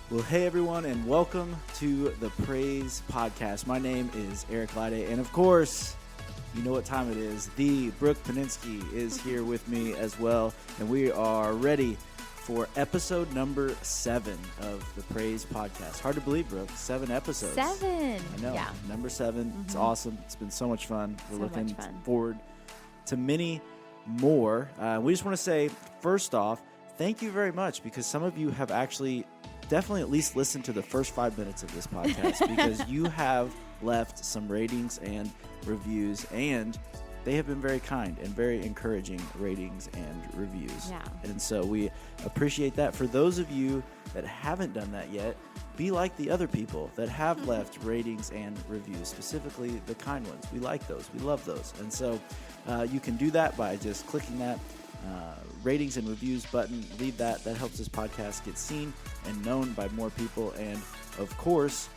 Well, hey everyone, and welcome to the Praise Podcast. My name is Eric Lyde, and of course, you know what time it is. The Brooke Peninsky is here with me as well, and we are ready for episode number 7 of the Praise Podcast. Hard to believe, Brooke. 7 episodes. 7. I know. Yeah. Number 7. Mm-hmm. It's awesome. It's been so much fun. We're looking forward to many more. We just want to say, first off, thank you very much, because some of you have actually definitely at least listened to the first 5 minutes of this podcast because you have left some ratings and reviews, and they have been very kind and very encouraging ratings and reviews. Yeah. And so we appreciate that. For those of you that haven't done that yet, be like the other people that have left ratings and reviews, specifically the kind ones. We like those. We love those. And so you can do that by just clicking that ratings and reviews button. Leave that. That helps this podcast get seen and known by more people. And of course,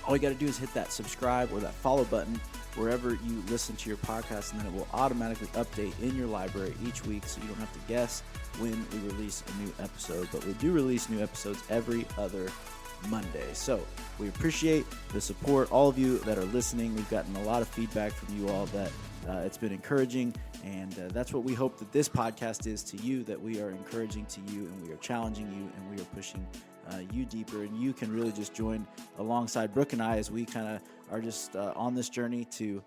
all you got to do is hit that subscribe or that follow button wherever you listen to your podcast, and then it will automatically update in your library each week, so you don't have to guess when we release a new episode. But we do release new episodes every other Monday. So we appreciate the support, all of you that are listening. We've gotten a lot of feedback from you all that it's been encouraging, and that's what we hope that this podcast is to you, that we are encouraging to you, and we are challenging you, and we are pushing you deeper, and you can really just join alongside Brooke and I as we kind of are just on this journey to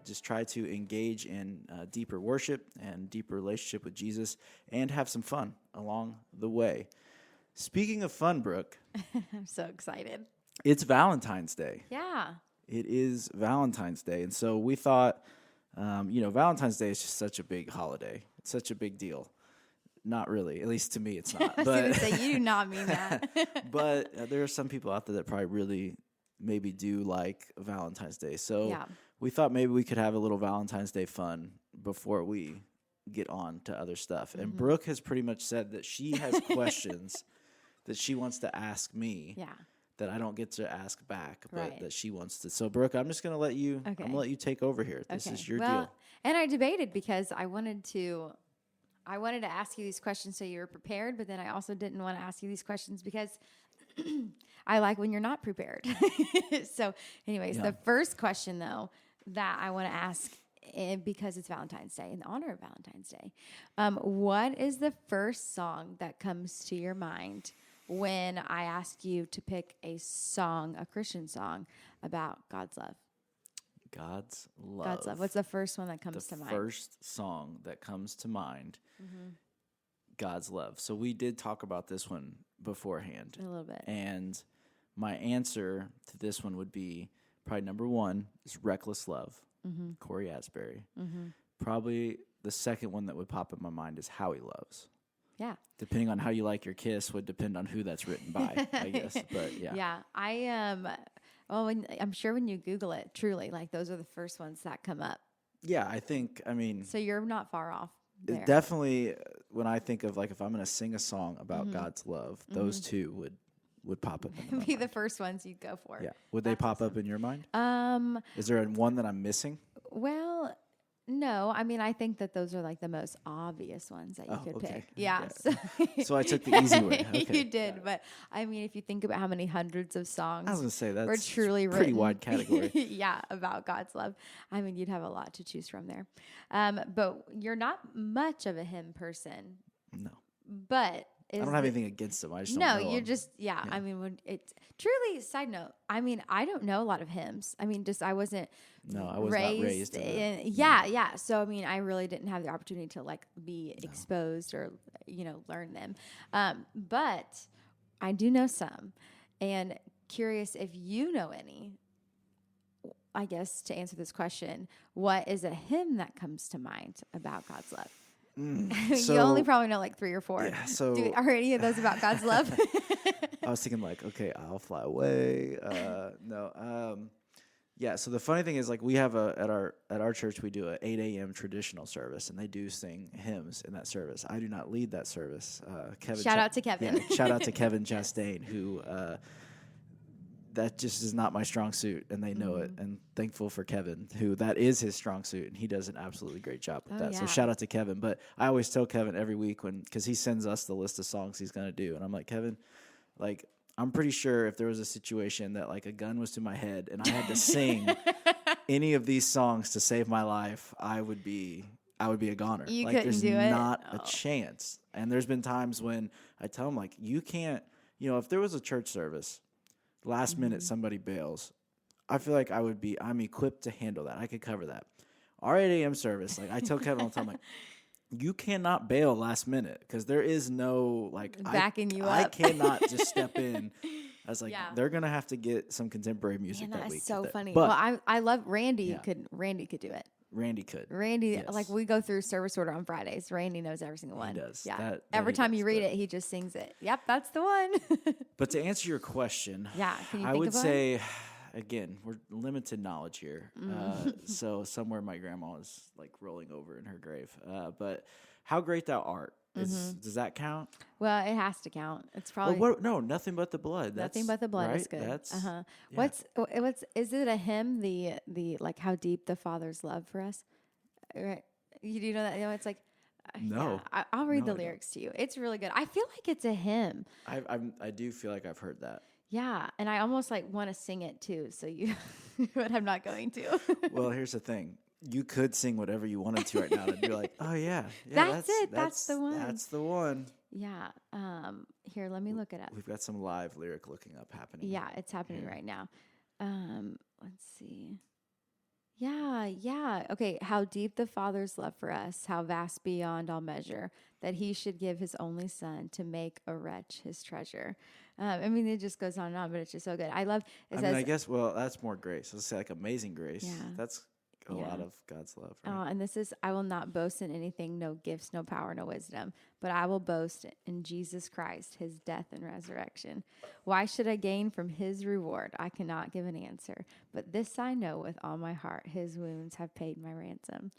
just try to engage in deeper worship and deeper relationship with Jesus and have some fun along the way. Speaking of fun, Brooke. I'm so excited. It's Valentine's Day. Yeah. It is Valentine's Day. And so we thought, Valentine's Day is just such a big holiday. It's such a big deal. Not really. At least to me, it's not. I was going to say, you do not mean that. But there are some people out there that probably really maybe do like Valentine's Day. So we thought maybe we could have a little Valentine's Day fun before we get on to other stuff. And Brooke has pretty much said that she has questions that she wants to ask me that I don't get to ask back, but that she wants to. So Brooke, I'm just going to let you, I'm going to let you take over here. This is your deal. And I debated because I wanted to ask you these questions so you were prepared, but then I also didn't want to ask you these questions because I like when you're not prepared. So anyways, the first question, though, that I want to ask, because it's Valentine's Day, in honor of Valentine's Day, what is the first song that comes to your mind when I ask you to pick a song, a Christian song, about God's love? God's love. God's love. What's the first one that comes to mind? The first song that comes to mind, God's love. So we did talk about this one beforehand. A little bit. And my answer to this one would be probably number 1 is Reckless Love, Corey Asbury. Probably the second one that would pop in my mind is How He Loves. Yeah. Depending on how you like your kiss would depend on who that's written by, I guess. But yeah. Yeah. I am. I'm sure when you Google it, truly, like those are the first ones that come up. Yeah, I think, So you're not far off there. Definitely, when I think of, like, if I'm going to sing a song about God's love, those two would pop up in my be mind. the first ones you'd go for. Yeah. Would they pop up in your mind? Is there one that I'm missing? Well, no. I think that those are like the most obvious ones that you could pick. Yeah. So I took the easy way. Okay. You did, but if you think about how many hundreds of songs I was going to say that's were truly a pretty written, wide category. yeah, about God's love. You'd have a lot to choose from there. But you're not much of a hymn person. No. But I don't have anything against them. I just don't know. No, you're just, when it's truly, side note, I don't know a lot of hymns. I was not raised in yeah. So, I really didn't have the opportunity to be exposed or, learn them. But I do know some, and curious if you know any. I guess to answer this question, what is a hymn that comes to mind about God's love? You only probably know 3 or 4. Yeah, so are any of those about God's love? I was thinking okay, I'll fly away. No. Yeah. So the funny thing is we have at our church, we do a 8 a.m. traditional service, and they do sing hymns in that service. I do not lead that service. Shout out to Kevin. Yeah, shout out to Kevin Chastain, who that just is not my strong suit, and they know it. And thankful for Kevin, who that is his strong suit, and he does an absolutely great job with that. Yeah. So shout out to Kevin. But I always tell Kevin every week because he sends us the list of songs he's going to do, and I'm like, Kevin, like, I'm pretty sure if there was a situation that like a gun was to my head and I had to sing any of these songs to save my life, I would be a goner. You like couldn't there's do it? not a Oh. chance. And there's been times when I tell them like, you can't, if there was a church service, last minute somebody bails, I feel like I'm equipped to handle that. I could cover that. Our 8 a.m. service, like I tell Kevin all the time, like, you cannot bail last minute because there is no like Backing you I up. cannot just step in. I was like, Yeah. they're gonna have to get some contemporary music Man, that that week. is so funny. But Well, I love Randy. Yeah. Randy could do it. Randy could. Randy, Yes. like we go through service order on Fridays. Randy knows every single one. He does. Yeah. That Every he time does, you read but- it, he just sings it. Yep, that's the one. But to answer your question, Yeah, can you I think would of one? say, again, we're limited knowledge here. Mm. So somewhere my grandma is like rolling over in her grave. But How Great Thou Art does that count? Well, it has to count. It's Well, probably no, Nothing But the Blood. Nothing But the Blood is right? good. That's Yeah. yeah. What's is it a hymn? The like how deep the Father's love for us. Right? You do know that? It's like. No. Yeah, I'll read No, the I don't. lyrics to you. It's really good. I feel like it's a hymn. I do feel like I've heard that. Yeah, and I almost like want to sing it too. So you, but I'm not going to. Well, here's the thing. You could sing whatever you wanted to right now, and be like, "Oh yeah, That's it. That's the one." That's the one." Yeah. Here, let me look it up. We've got some live lyric looking up happening. Yeah, it's happening right now. Let's see. Yeah. Okay. How deep the Father's love for us, how vast beyond all measure, that he should give his only son to make a wretch his treasure. I mean, it just goes on and on, but it's just so good. I love it. I guess, well, that's more grace. Let's say like Amazing Grace. Yeah. That's a Yeah. lot of God's love. Right? And this is, I will not boast in anything, no gifts, no power, no wisdom, but I will boast in Jesus Christ, his death and resurrection. Why should I gain from his reward? I cannot give an answer, but this I know with all my heart, his wounds have paid my ransom.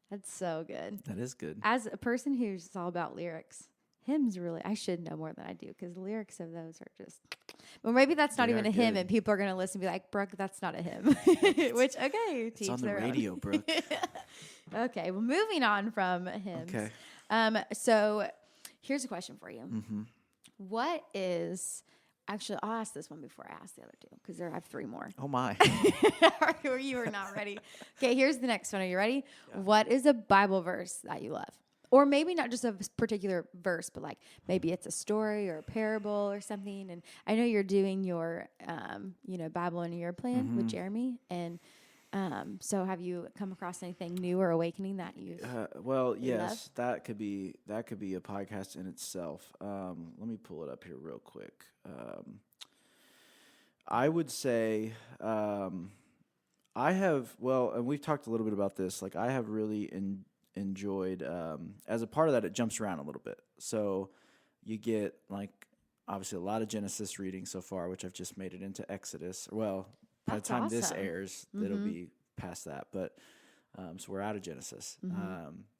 That's so good. That is good. As a person who's all about lyrics, hymns really, I should know more than I do because the lyrics of those are just, well, maybe that's not They even are a hymn good. and people are going to listen and be like, Brooke, that's not a hymn. Which, okay, It's teach on the their own. radio, Brooke. Okay, well, moving on from hymns. Okay. So here's a question for you. Mm-hmm. What is, actually, I'll ask this one before I ask the other two because I have three more. Oh my. You are not ready. Okay, here's the next one. Are you ready? Yeah. What is a Bible verse that you love? Or maybe not just a particular verse, but like maybe it's a story or a parable or something. And I know you're doing your, Bible in a Year plan with Jeremy. And so have you come across anything new or awakening that you? Well, yes, that could be a podcast in itself. Let me pull it up here real quick. I would say I have, and we've talked a little bit about this. Like I have really enjoyed as a part of that, it jumps around a little bit. So you get like obviously a lot of Genesis reading so far, which I've just made it into Exodus. Well, by the That's time this awesome. airs, it'll be past that. But so we're out of Genesis.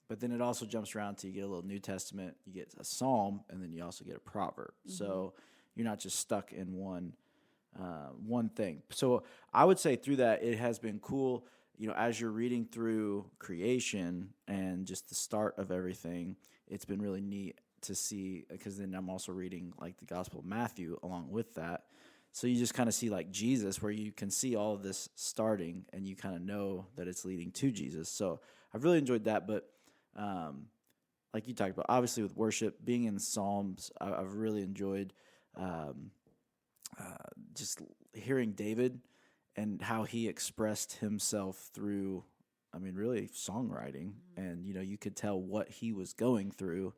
But then it also jumps around to you get a little New Testament, you get a Psalm, and then you also get a proverb. So you're not just stuck in one thing. So I would say through that, it has been cool. As you're reading through creation and just the start of everything, it's been really neat to see, because then I'm also reading like the Gospel of Matthew along with that. So you just kind of see like Jesus, where you can see all of this starting and you kind of know that it's leading to Jesus. So I've really enjoyed that. But like you talked about, obviously with worship, being in Psalms, I've really enjoyed just hearing David and how he expressed himself through, really songwriting. And, you could tell what he was going through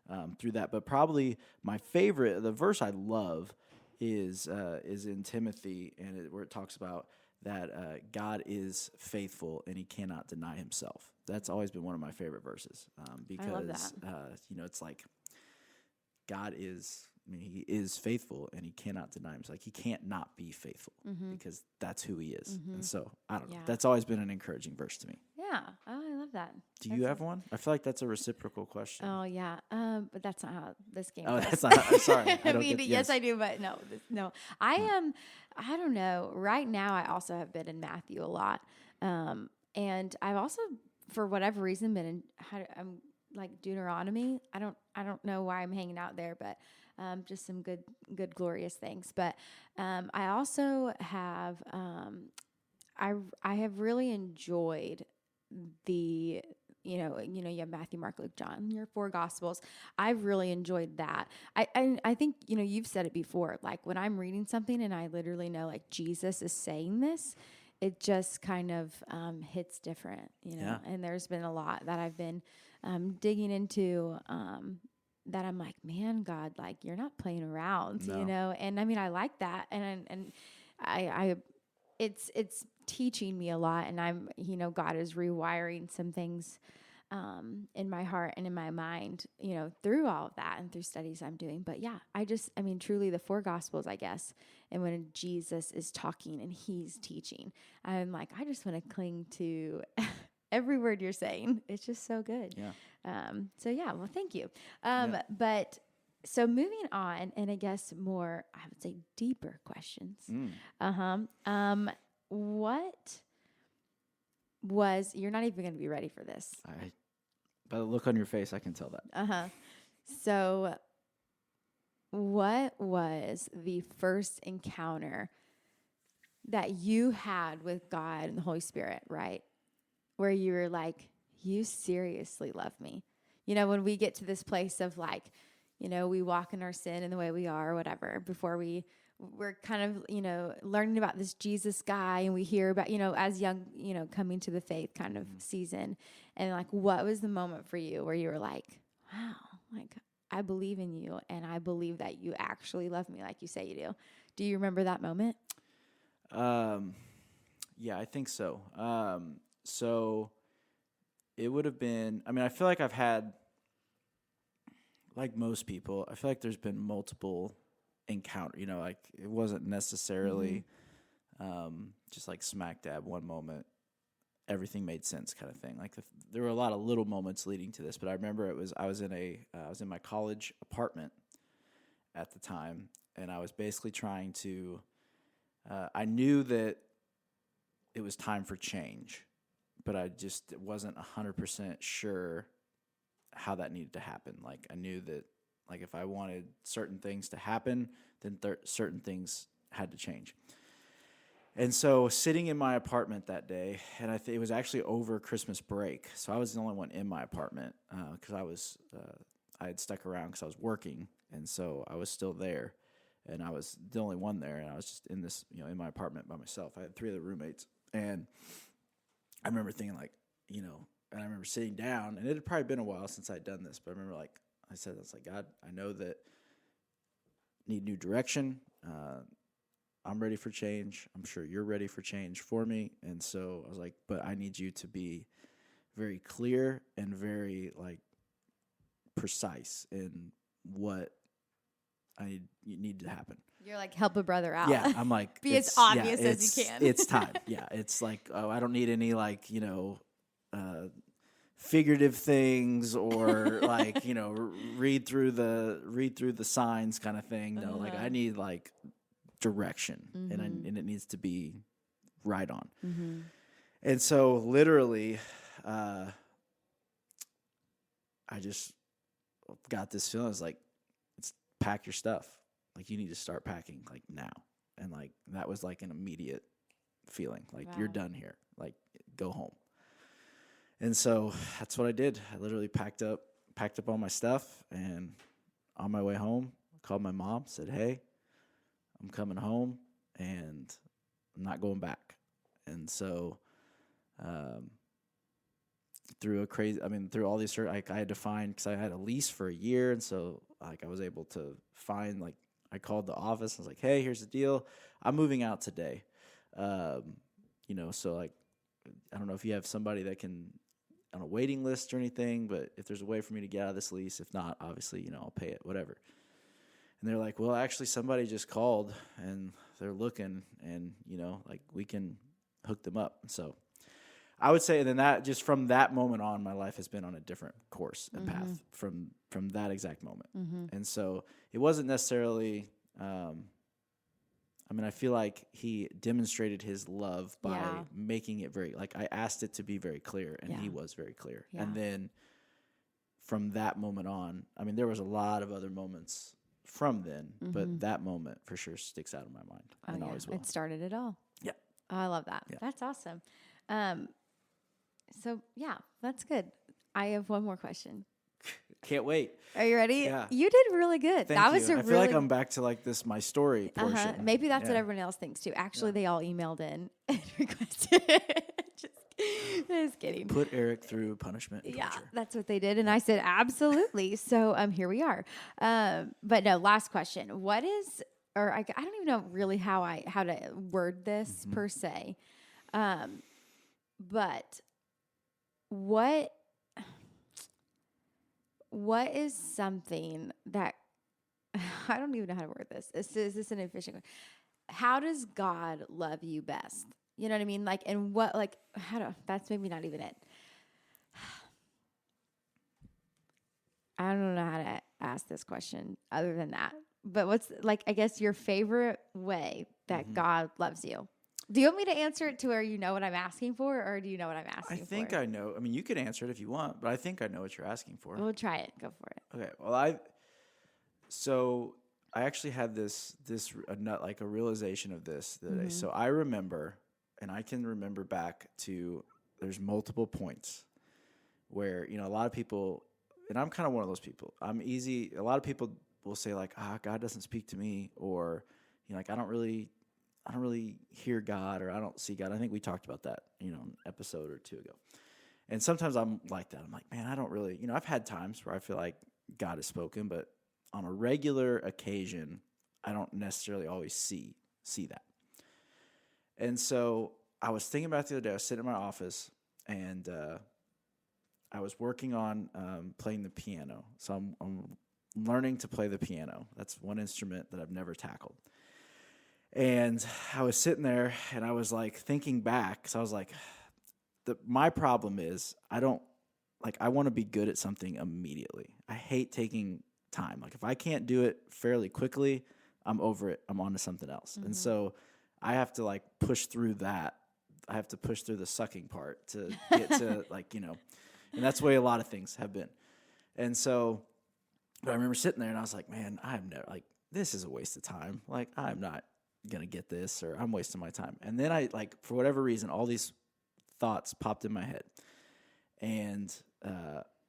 that. But probably my favorite, the verse I love is in Timothy, and where it talks about that God is faithful and he cannot deny himself. That's always been one of my favorite verses because, I love that. It's like God is... he is faithful and he cannot deny himself. Like he can't not be faithful because that's who he is. And so I don't know. Yeah. That's always been an encouraging verse to me. Yeah. Oh, I love that. Do you have one? I feel like that's a reciprocal question. Oh yeah. But that's not how this game Oh, goes. that's not. Sorry. I don't get, yes, I do, but no. I am. I don't know. Right now, I also have been in Matthew a lot, and I've also, for whatever reason, been in. like Deuteronomy. I don't know why I'm hanging out there, but just some good glorious things. But I also have I have really enjoyed the you have Matthew, Mark, Luke, John, your 4 gospels. I've really enjoyed that. I think you've said it before. Like when I'm reading something and I literally know like Jesus is saying this, it just kind of hits different, Yeah. And there's been a lot that I've been digging into. That I'm like, man, God, like you're not playing around, No. And I mean, I like that, and I it's teaching me a lot, and I'm God is rewiring some things in my heart and in my mind, through all of that and through studies I'm doing. But yeah, I mean, truly the 4 gospels, I guess. And when Jesus is talking and he's teaching, I'm like, I just want to cling to every word you're saying. It's just so good. Yeah. So yeah, well, thank you. Yeah. But so moving on, and I guess more, I would say deeper questions. What was, you're not even going to be ready for this. By the look on your face, I can tell that. So what was the first encounter that you had with God and the Holy Spirit, right? Where you were like, you seriously love me. When we get to this place of like, we walk in our sin and the way we are or whatever, before we're kind of, learning about this Jesus guy, and we hear about, as young, coming to the faith kind of season. And like, what was the moment for you where you were like, wow, like I believe in you and I believe that you actually love me like you say you do. Do you remember that moment? Yeah, I think so. So it would have been, I mean, I feel like I've had, like most people, I feel like there's been multiple encounter, like it wasn't necessarily just like smack dab one moment, everything made sense kind of thing. Like there were a lot of little moments leading to this, but I remember I was in my college apartment at the time, and I was basically trying to, I knew that it was time for change, but I just wasn't 100% sure how that needed to happen. Like I knew that, like if I wanted certain things to happen, then certain things had to change. And so sitting in my apartment that day, and it was actually over Christmas break, so I was the only one in my apartment because I had stuck around because I was working, and so I was still there, and I was the only one there, and I was just in this, in my apartment by myself. I had 3 other roommates, and I remember thinking like, and I remember sitting down, and it had probably been a while since I'd done this, but I remember like, I said, it's like, God, I know that I need new direction. I'm ready for change. I'm sure you're ready for change for me. And so I was like, but I need you to be very clear and very like precise in what you need to happen. You're like, help a brother out. Yeah, I'm like, be as obvious as you can. It's time. Yeah, it's like, oh, I don't need any like, figurative things or like, read through the signs kind of thing. No, like I need like direction, and it needs to be right on. And so literally, I just got this feeling. I was like, it's pack your stuff. Like you need to start packing like now. And like, that was like an immediate feeling like you're done here, like go home. And so that's what I did. I literally packed up all my stuff, and on my way home, I called my mom, said, hey, I'm coming home and I'm not going back. And so through all these, like I had to find, because I had a lease for a year, and so like I was able to find, like I called the office, I was like, hey, here's the deal, I'm moving out today. So like, I don't know if you have somebody that can on a waiting list or anything, but if there's a way for me to get out of this lease, if not, obviously, I'll pay it, whatever. And they're like, well, actually somebody just called and they're looking, and, like we can hook them up. So I would say, and then that, just from that moment on, my life has been on a different course and path from that exact moment. And so it wasn't necessarily, I feel like he demonstrated his love by making it very, like I asked it to be very clear, and he was very clear. And then from that moment on, I mean, there was a lot of other moments from then, but that moment for sure sticks out in my mind and always will. It started it all. Yeah. Oh, I love that. Yeah. That's awesome. So yeah, that's good. I have one more question. Can't wait. Are you ready? Yeah. You did really good. Thank that you. was a I feel really like I'm back to like this my story portion. Maybe that's what Yeah. everyone else thinks too. Actually, they all emailed in and requested it. Just kidding. Put Eric through punishment and Yeah, torture. that's what they did. And I said, absolutely. So here we are. But no, last question. What is, or I don't even know really how to word this per se. But what is something that, I don't even know how to word this. Is this an efficient one? How does God love you best? You know what I mean? Like, and what, like, that's maybe not even it. I don't know how to ask this question other than that. But what's, like, I guess your favorite way that God loves you? Do you want me to answer it to where you know what I'm asking for, or do you know what I'm asking for? I think I know. I mean, you could answer it if you want, but I think I know what you're asking for. We'll try it. Go for it. Okay. Well, I actually had this like a realization of this the other day. So I remember, and I can remember back to, there's multiple points where, you know, a lot of people, and I'm kind of one of those people. I'm easy. A lot of people will say like, God doesn't speak to me, or, you know, like I don't really hear God, or I don't see God. I think we talked about that, you know, an episode or two ago. And sometimes I'm like that. I'm like, man, I don't really, you know, I've had times where I feel like God has spoken, but on a regular occasion, I don't necessarily always see that. And so I was thinking about it the other day. I was sitting in my office, and I was working on playing the piano. So I'm learning to play the piano. That's one instrument that I've never tackled. And I was sitting there, and I was like thinking back. So I was like, my problem is I want to be good at something immediately. I hate taking time. Like if I can't do it fairly quickly, I'm over it. I'm on to something else. And so I have to like push through that. I have to push through the sucking part to get to like, you know, and that's the way a lot of things have been. And so I remember sitting there, and I was like, man, I'm never, like, this is a waste of time. Like, I'm not going to get this, or I'm wasting my time. And then I, like, for whatever reason, all these thoughts popped in my head. And,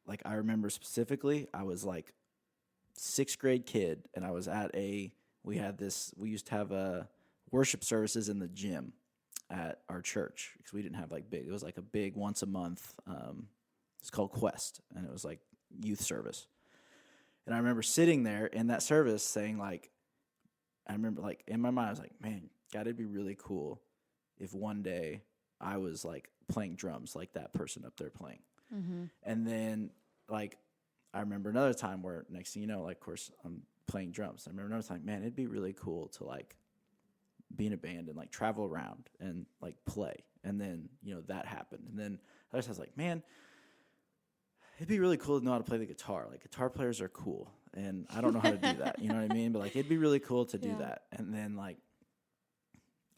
like, I remember specifically, I was like 6th grade kid, and I was at we used to have worship services in the gym at our church, because we didn't have like big, it was like a big once a month, it's called Quest, and it was like youth service. And I remember sitting there in that service saying like, I remember like in my mind, I was like, man, God, it'd be really cool if one day I was like playing drums like that person up there playing. And then like, I remember another time where next thing you know, like, of course, I'm playing drums. I remember another time, man, it'd be really cool to like be in a band and like travel around and like play. And then, you know, that happened. And then I was like, man, it'd be really cool to know how to play the guitar. Like guitar players are cool, and I don't know how to do that. You know what I mean? But like, it'd be really cool to do that. And then like,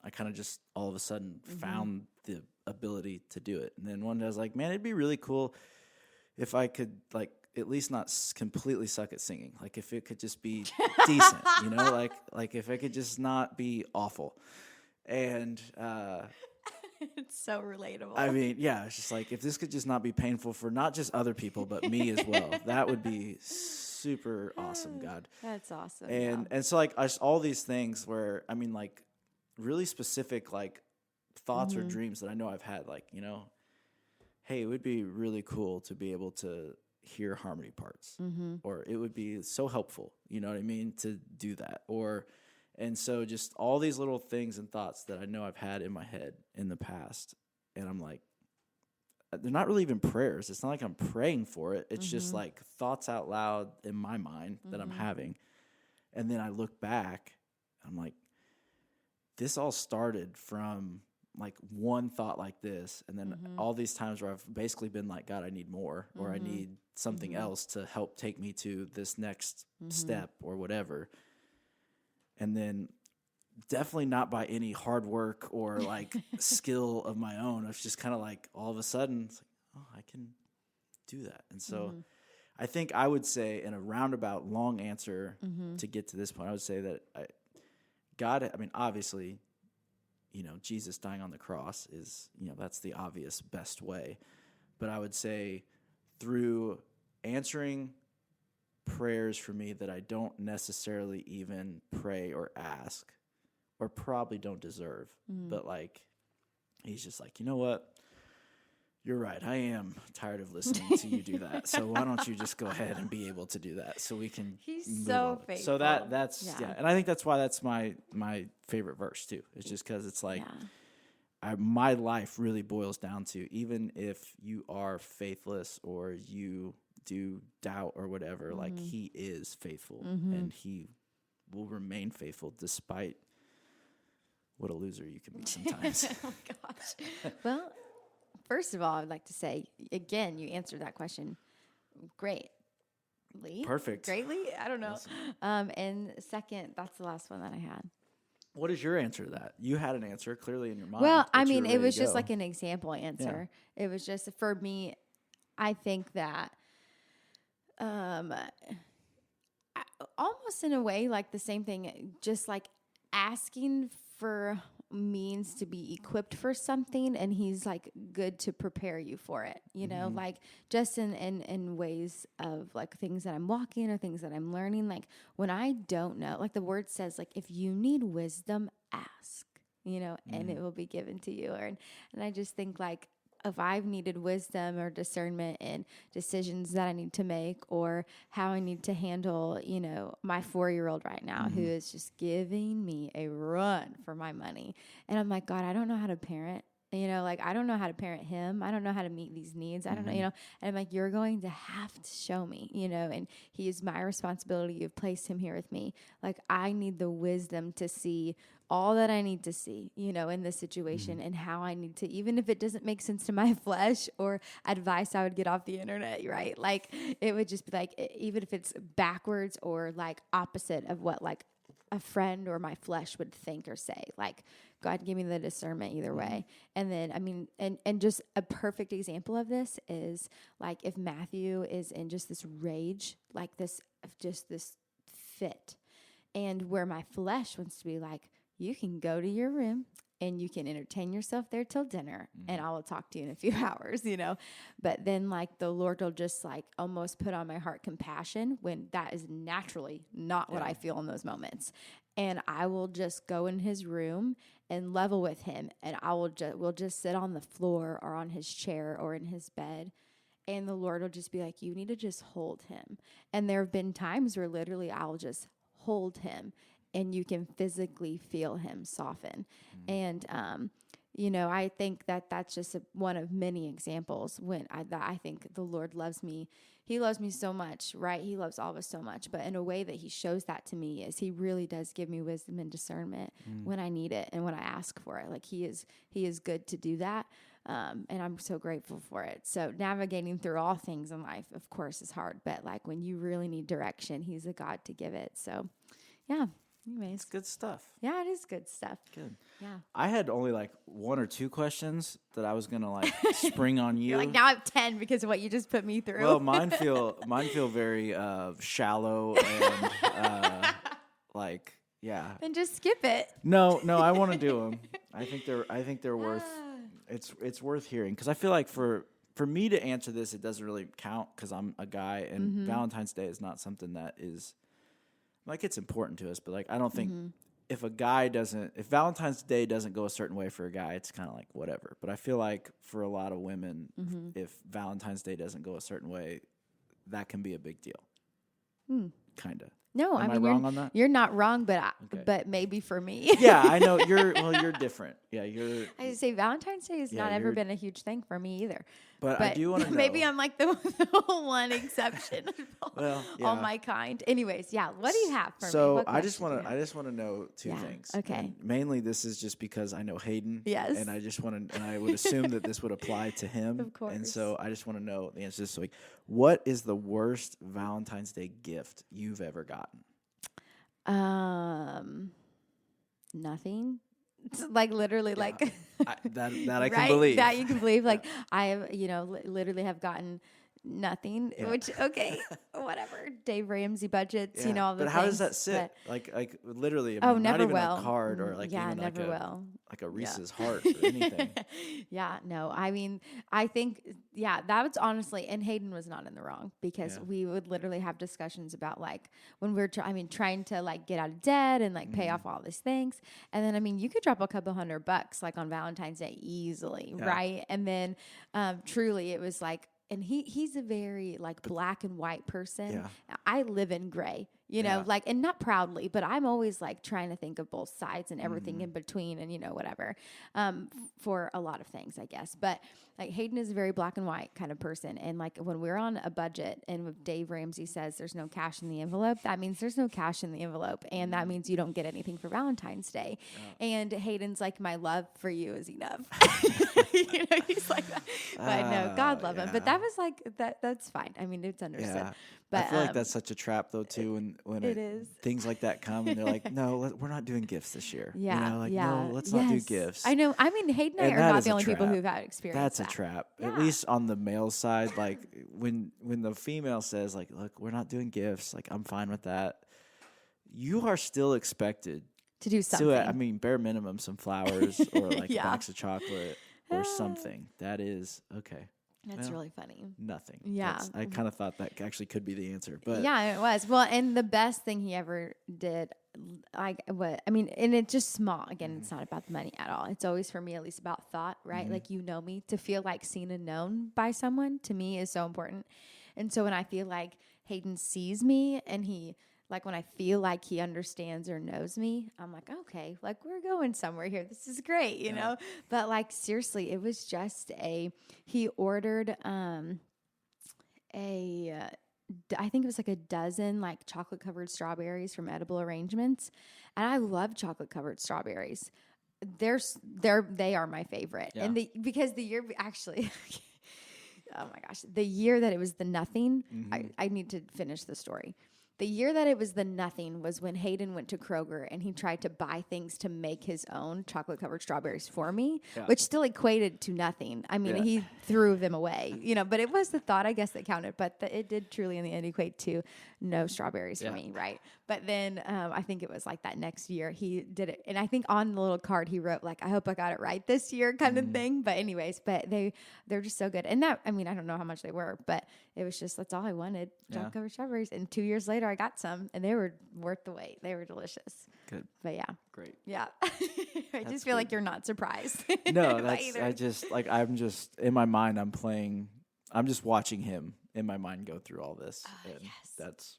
I kind of just all of a sudden found the ability to do it. And then one day I was like, man, it'd be really cool if I could like at least not completely suck at singing. Like if it could just be decent, you know, like if it could just not be awful. And It's so relatable. I mean, yeah, it's just like if this could just not be painful for not just other people, but me as well, that would be super awesome, God. That's awesome. And so like all these things where, I mean, like really specific like thoughts or dreams that I know I've had, like, you know, hey, it would be really cool to be able to hear harmony parts, or it would be so helpful, you know what I mean, to do that. And so just all these little things and thoughts that I know I've had in my head in the past, and I'm like, they're not really even prayers. It's not like I'm praying for it. It's just like thoughts out loud in my mind that I'm having. And then I look back, I'm like, this all started from like one thought like this, and then all these times where I've basically been like, God, I need more, or I need something else to help take me to this next step or whatever. And then definitely not by any hard work or like skill of my own. It's just kind of like all of a sudden, it's like, oh, I can do that. And so I think I would say, in a roundabout long answer to get to this point, I would say that God, I mean, obviously, Jesus dying on the cross is, that's the obvious best way. But I would say through answering prayers for me that I don't necessarily even pray or ask or probably don't deserve, but like, he's just like, you know what? You're right. I am tired of listening to you do that. So why don't you just go ahead and be able to do that so we can He's move so on. faithful. So that's and I think that's why that's my favorite verse too. It's just because it's like my life really boils down to, even if you are faithless or you do doubt or whatever, like he is faithful and he will remain faithful despite what a loser you can be sometimes. Oh my gosh. Well, first of all, I'd like to say, again, you answered that question greatly. Perfect. Greatly? I don't know. Awesome. And second, that's the last one that I had. What is your answer to that? You had an answer clearly in your mind. Well, that I you mean, were it ready was to just go. like an example answer. It was just, for me, I think that almost in a way, like the same thing, just like asking for means to be equipped for something, and he's like good to prepare you for it, like just in ways of like things that I'm walking or things that I'm learning. Like when I don't know, like the word says, like if you need wisdom, ask, and it will be given to you. And I just think like, if I've needed wisdom or discernment in decisions that I need to make, or how I need to handle, my 4-year-old right now who is just giving me a run for my money. And I'm like, God, I don't know how to parent. Like I don't know how to parent him. I don't know how to meet these needs. I don't know, and I'm like, you're going to have to show me, and he is my responsibility. You've placed him here with me. Like I need the wisdom to see all that I need to see, in this situation, and how I need to, even if it doesn't make sense to my flesh or advice I would get off the internet, right? Like it would just be like, even if it's backwards or like opposite of what like a friend or my flesh would think or say, like God give me the discernment either way. And then, I mean, and just a perfect example of this is like if Matthew is in just this rage, like this, just this fit, and where my flesh wants to be like, you can go to your room and you can entertain yourself there till dinner, and I will talk to you in a few hours, But then like the Lord will just like almost put on my heart compassion when that is naturally not what I feel in those moments. And I will just go in his room and level with him, and we'll just sit on the floor or on his chair or in his bed. And the Lord will just be like, you need to just hold him. And there have been times where literally I'll just hold him, and you can physically feel him soften. And, I think that that's just one of many examples when I think the Lord loves me. He loves me so much, right? He loves all of us so much. But in a way that he shows that to me is he really does give me wisdom and discernment when I need it and when I ask for it. Like he is good to do that. And I'm so grateful for it. So navigating through all things in life, of course, is hard. But like when you really need direction, he's a God to give it. So, yeah. Anyways. It's good stuff. Yeah, it is good stuff. Good. Yeah. I had only like 1 or 2 questions that I was going to like spring on you. You're like, now I have 10 because of what you just put me through. Well, mine feel very shallow and like, yeah. Then just skip it. No, I want to do them. I think they're worth it's worth hearing, because I feel like for me to answer this, it doesn't really count because I'm a guy, and Valentine's Day is not something that is like, it's important to us, but like I don't think if Valentine's Day doesn't go a certain way for a guy, it's kind of like whatever. But I feel like for a lot of women, if Valentine's Day doesn't go a certain way, that can be a big deal. Kind of. No, Am I wrong on that? You're not wrong, but Okay. but maybe for me. Yeah, I know you're different. Yeah, you're. I just say Valentine's Day has not ever been a huge thing for me either. But I do want to know. Maybe I'm like the one exception. Well, yeah. All my kind. Anyways, yeah. What do you have for me? So What I just question want do you have? to know 2 things. Okay. And mainly, this is just because I know Hayden. Yes. And I just want to, and I would assume that this would apply to him. Of course. And so I just want to know the answer to this. So, like, what is the worst Valentine's Day gift you've ever gotten? Nothing. It's like literally, like that I can right? believe. That you can believe. Like I have, literally have gotten nothing, Yeah. which, okay, whatever. Dave Ramsey budgets, Yeah. all the But how does things, that sit? but- Like literally, Oh, not never even will. a card or like Yeah, even never will. like a Reese's heart or anything. Yeah, no. I mean, I think, that was honestly, and Hayden was not in the wrong, because Yeah. we would literally have discussions about like when we're, trying to like get out of debt and like pay off all these things. And then, I mean, you could drop a couple $100 like on Valentine's Day easily, Yeah. right? And then truly it was like, and he's a very like black and white person. Yeah. I live in gray, Yeah. like, and not proudly, but I'm always like trying to think of both sides and everything in between and, whatever, for a lot of things, I guess. But like Hayden is a very black and white kind of person. And like when we're on a budget and if Dave Ramsey says there's no cash in the envelope, that means there's no cash in the envelope. And that means you don't get anything for Valentine's Day. Yeah. And Hayden's like, my love for you is enough. He's like that. But no, God love him. But that was like, that's fine. I mean, it's understood. Yeah. But I feel like that's such a trap though too, when it is. Things like that come and they're like, no, we're not doing gifts this year. Yeah, no, let's not do gifts. I know. I mean, Hayden and I And are that not is the a only people trap. who've had experience. That's that. a trap. Yeah. At least on the male side, like when the female says like, look, we're not doing gifts, like I'm fine with that. You are still expected to do something. to, I mean, bare minimum, some flowers or like Yeah. a box of chocolate or something. That is okay. That's Well, really funny. Nothing. Yeah. I kind of thought that actually could be the answer, but Yeah, it was. Well, and the best thing he ever did, and it's just small. Again, it's not about the money at all. It's always, for me at least, about thought, right? Like, me, to feel like seen and known by someone, to me, is so important. And so when I feel like Hayden sees me and when I feel like he understands or knows me, I'm like, okay, like we're going somewhere here. This is great, you know? But like, seriously, it was just he ordered I think it was like a dozen like chocolate covered strawberries from Edible Arrangements. And I love chocolate covered strawberries. They are my favorite. Yeah. And because the year actually, oh my gosh, the year that it was the nothing, I need to finish the story. The year that it was the nothing was when Hayden went to Kroger and he tried to buy things to make his own chocolate-covered strawberries for me, which still equated to nothing. I mean, he threw them away, but it was the thought, I guess, that counted. But it did truly, in the end, equate to no strawberries for me, right? But then I think it was like that next year he did it. And I think on the little card he wrote, like, I hope I got it right this year kind of thing. But anyways, they're just so good. And that, I mean, I don't know how much they were, but it was just, that's all I wanted, chocolate-covered strawberries. And 2 years later, I got some, and they were worth the wait. They were delicious. Good. But yeah. Great. Yeah. I just feel like you're not surprised. No, I'm just in my mind, I'm just watching him in my mind go through all this. And that's.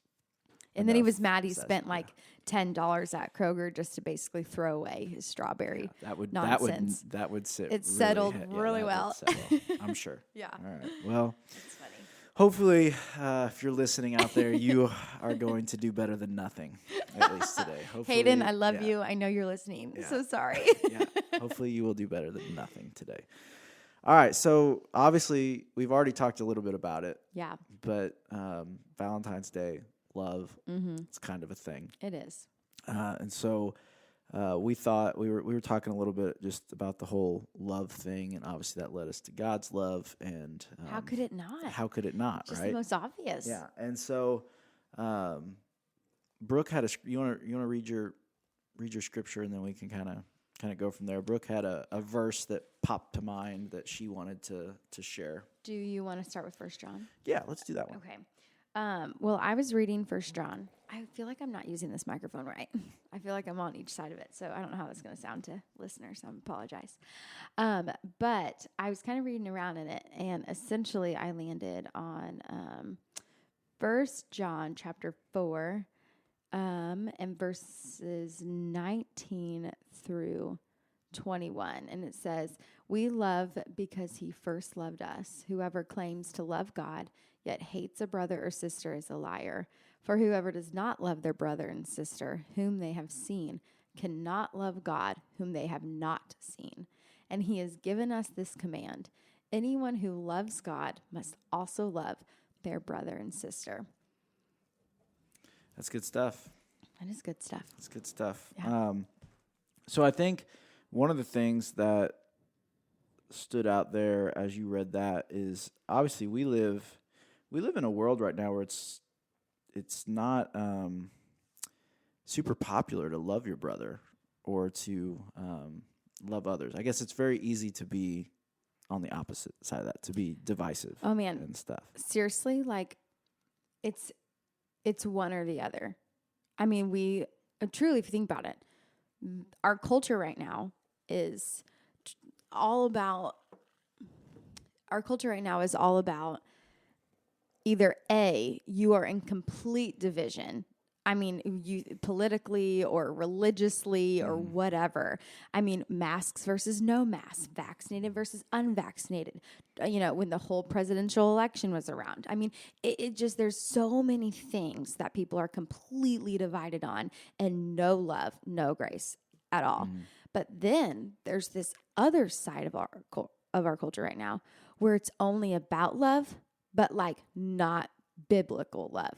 And then he was mad. He spent like $10 at Kroger just to basically throw away his strawberry nonsense. That would sit. It settled really well. I'm sure. Yeah. All right. Well, it's funny. Hopefully, if you're listening out there, you are going to do better than nothing, at least today. Hopefully, Hayden, I love you. I know you're listening. Yeah. So sorry. Yeah. Hopefully, you will do better than nothing today. All right. So obviously, we've already talked a little bit about it. Yeah. But Valentine's Day, love, it's kind of a thing. It is. And so we thought we were talking a little bit just about the whole love thing, and obviously that led us to God's love. And how could it not? How could it not? Just right? the most obvious. Yeah. And so Brooke had you want to read your scripture, and then we can kind of go from there. Brooke had a verse that popped to mind that she wanted to share. Do you want to start with 1 John? Yeah, let's do that one. Okay. Well, I was reading 1 John. I feel like I'm not using this microphone right. I feel like I'm on each side of it, so I don't know how that's going to sound to listeners, so I apologize. But I was kind of reading around in it, and essentially I landed on 1 John chapter 4 and verses 19 through 21. And it says, "We love because he first loved us. Whoever claims to love God yet hates a brother or sister is a liar. For whoever does not love their brother and sister whom they have seen cannot love God whom they have not seen. And he has given us this command: anyone who loves God must also love their brother and sister." That's good stuff. That is good stuff. That's good stuff. Yeah. So I think one of the things that stood out there as you read that is obviously we live we live in a world right now where it's not super popular to love your brother or to love others. I guess it's very easy to be on the opposite side of that, to be divisive. Oh man, and stuff. Seriously, like it's one or the other. I mean, we truly, if you think about it, our culture right now is all about. Our culture right now is all about either A, you are in complete division. I mean, you politically or religiously or whatever. I mean, masks versus no masks, vaccinated versus unvaccinated. When the whole presidential election was around. I mean, it just, there's so many things that people are completely divided on, and no love, no grace at all. But then there's this other side of our culture right now where it's only about love, but like not biblical love.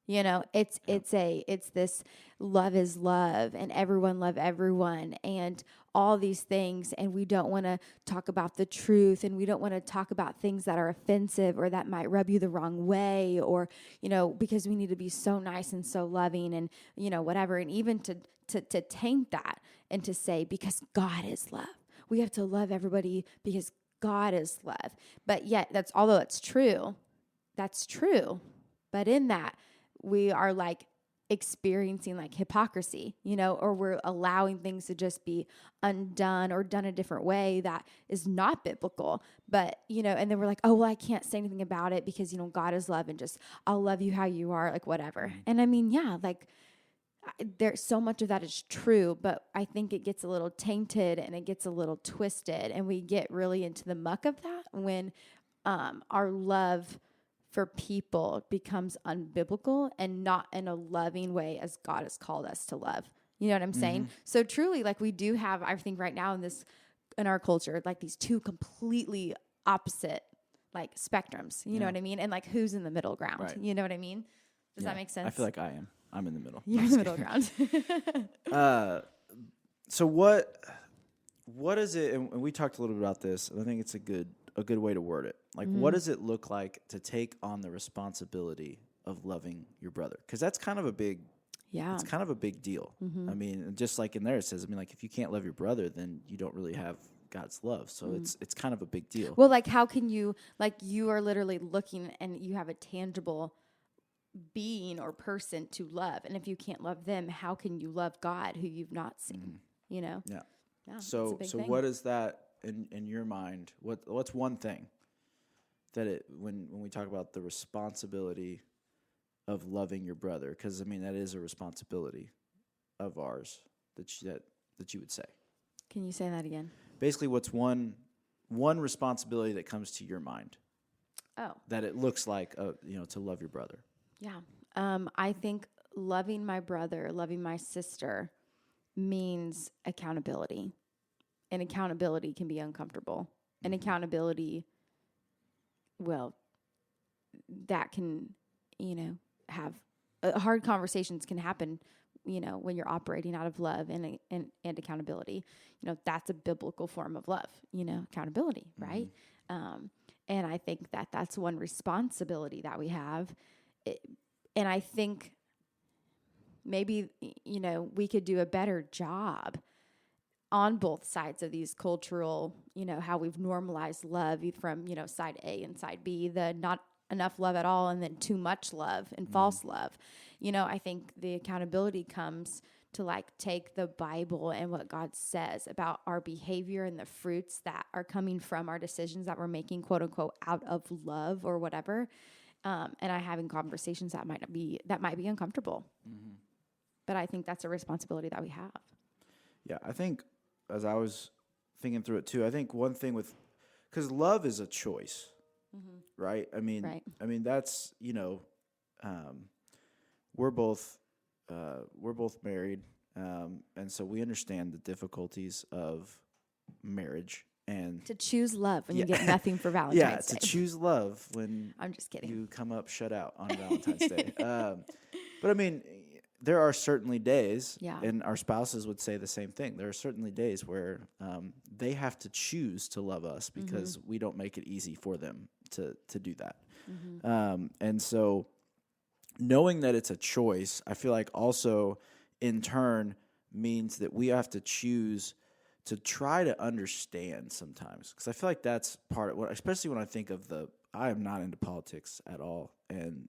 It's this love is love and everyone love everyone and all these things. And we don't want to talk about the truth, and we don't want to talk about things that are offensive or that might rub you the wrong way, or, because we need to be so nice and so loving and, whatever. And even to taint that and to say, because God is love, we have to love everybody because God is love. But yet although that's true. But in that, we are like experiencing like hypocrisy, or we're allowing things to just be undone or done a different way that is not biblical. But, and then we're like, oh, well, I can't say anything about it because, God is love and just, I'll love you how you are, like whatever. And I mean, yeah, like there's so much of that is true, but I think it gets a little tainted and it gets a little twisted, and we get really into the muck of that when our love for people becomes unbiblical and not in a loving way as God has called us to love. You know what I'm saying? So truly, like we do have, I think right now in our culture, like these two completely opposite like spectrums, you know what I mean? And like who's in the middle ground, Right. You know what I mean? Does that make sense? I feel like I am. I'm in the middle. You're in the middle ground. So what is it, and we talked a little bit about this, and I think it's a good way to word it. Like, what does it look like to take on the responsibility of loving your brother? Because that's kind of a big, it's kind of a big deal. I mean, just like in there it says, I mean, like if you can't love your brother, then you don't really have God's love. So it's kind of a big deal. Well, like how can you, like you are literally looking and you have a tangible being or person to love, and if you can't love them, how can you love God who you've not seen? Yeah. So what is that in your mind? What's one thing that when we talk about the responsibility of loving your brother, because I mean that is a responsibility of ours that you would say. Can you say that again? Basically, what's one responsibility that comes to your mind? Oh, that it looks like to love your brother. Yeah. I think loving my brother, loving my sister means accountability. And accountability can be uncomfortable. And accountability, well, that can, have hard conversations can happen, when you're operating out of love and accountability. That's a biblical form of love, accountability, right? And I think that's one responsibility that we have. And I think maybe, we could do a better job on both sides of these cultural, how we've normalized love from, side A and side B, the not enough love at all and then too much love and false love. I think the accountability comes to like take the Bible and what God says about our behavior and the fruits that are coming from our decisions that we're making, quote unquote, out of love or whatever. And I having conversations that might be uncomfortable. But I think that's a responsibility that we have. Yeah, I think as I was thinking through it too, I think one thing because love is a choice, right? I mean that's we're both married, and so we understand the difficulties of marriage and to choose love when you get nothing for Valentine's Day. To choose love when I'm just kidding. You come up shut out on Valentine's Day. But I mean, there are certainly days, and our spouses would say the same thing. There are certainly days where they have to choose to love us because we don't make it easy for them to do that. And so knowing that it's a choice, I feel like also in turn means that we have to choose to try to understand sometimes. Because I feel like that's part of what, especially when I think of I am not into politics at all, and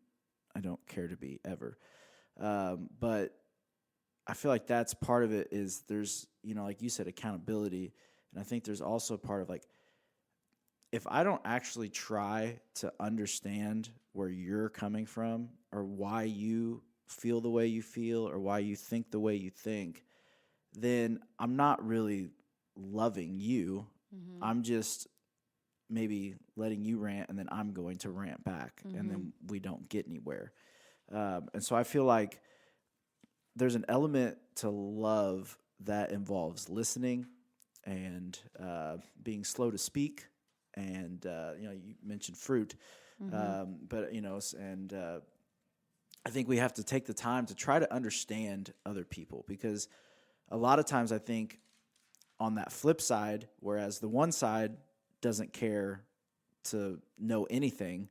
I don't care to be ever. But I feel like that's part of it is there's, like you said, accountability. And I think there's also part of like, if I don't actually try to understand where you're coming from or why you feel the way you feel or why you think the way you think, then I'm not really loving you. I'm just maybe letting you rant, and then I'm going to rant back, and then we don't get anywhere. And so I feel like there's an element to love that involves listening and being slow to speak. And, you mentioned fruit, but, I think we have to take the time to try to understand other people, because a lot of times I think on that flip side, whereas the one side doesn't care to know anything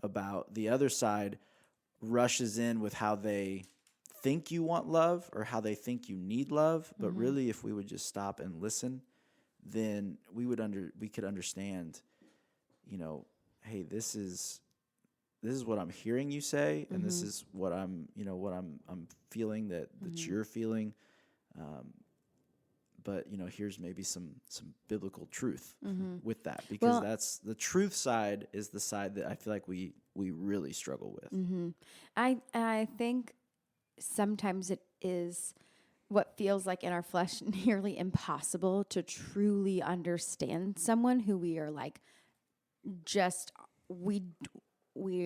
about, the other side rushes in with how they think you want love or how they think you need love. But really, if we would just stop and listen, then we could understand, hey, this is what I'm hearing you say, and this is what I'm feeling that you're feeling. But here's maybe some biblical truth with that, because that's the truth side is the side that I feel like we really struggle with. I think sometimes it is what feels like in our flesh nearly impossible to truly understand someone who we are like, just we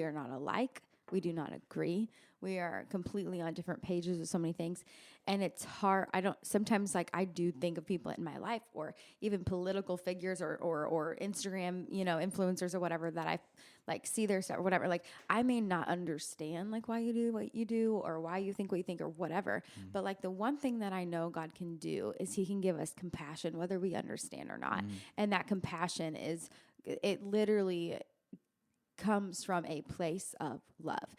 are not alike. We do not agree. We are completely on different pages with so many things. And it's hard. Sometimes like I do think of people in my life or even political figures or Instagram, influencers or whatever that I like see their stuff or whatever. Like I may not understand like why you do what you do or why you think what you think or whatever. But like the one thing that I know God can do is he can give us compassion, whether we understand or not. And that compassion it literally comes from a place of love.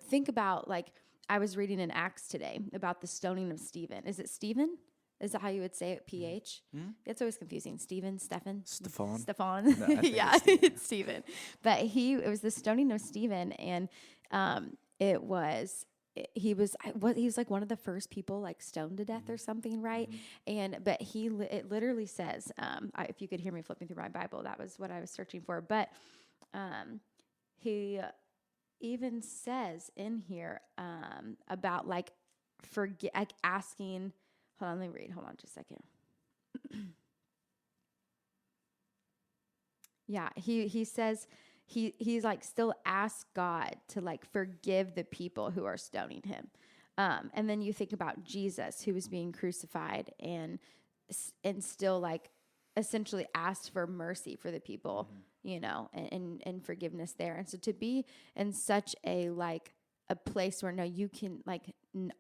Think about like I was reading in Acts today about the stoning of Stephen. Is it Stephen? Is that how you would say it? PH? It's always confusing. Stephen. Stefan. No, yeah, it's Stephen. But it was the stoning of Stephen, and he was like one of the first people like stoned to death or something, right? But it literally says, if you could hear me flipping through my Bible, that was what I was searching for. But he even says in here about like asking. Hold on, let me read. Hold on just a second. Yeah, he says he's like still asked God to like forgive the people who are stoning him. And then you think about Jesus, who was being crucified and still like essentially asked for mercy for the people, and forgiveness there. And so to be in such a place where you can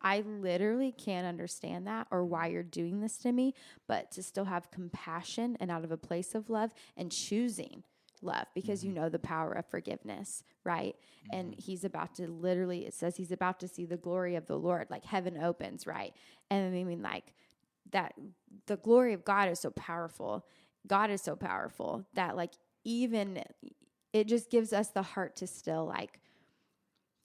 I literally can't understand that or why you're doing this to me, but to still have compassion and out of a place of love and choosing love because the power of forgiveness, right? And he's about to it says he's about to see the glory of the Lord, like heaven opens, right? And I mean like that the glory of God is so powerful. God is so powerful that like even it just gives us the heart to still like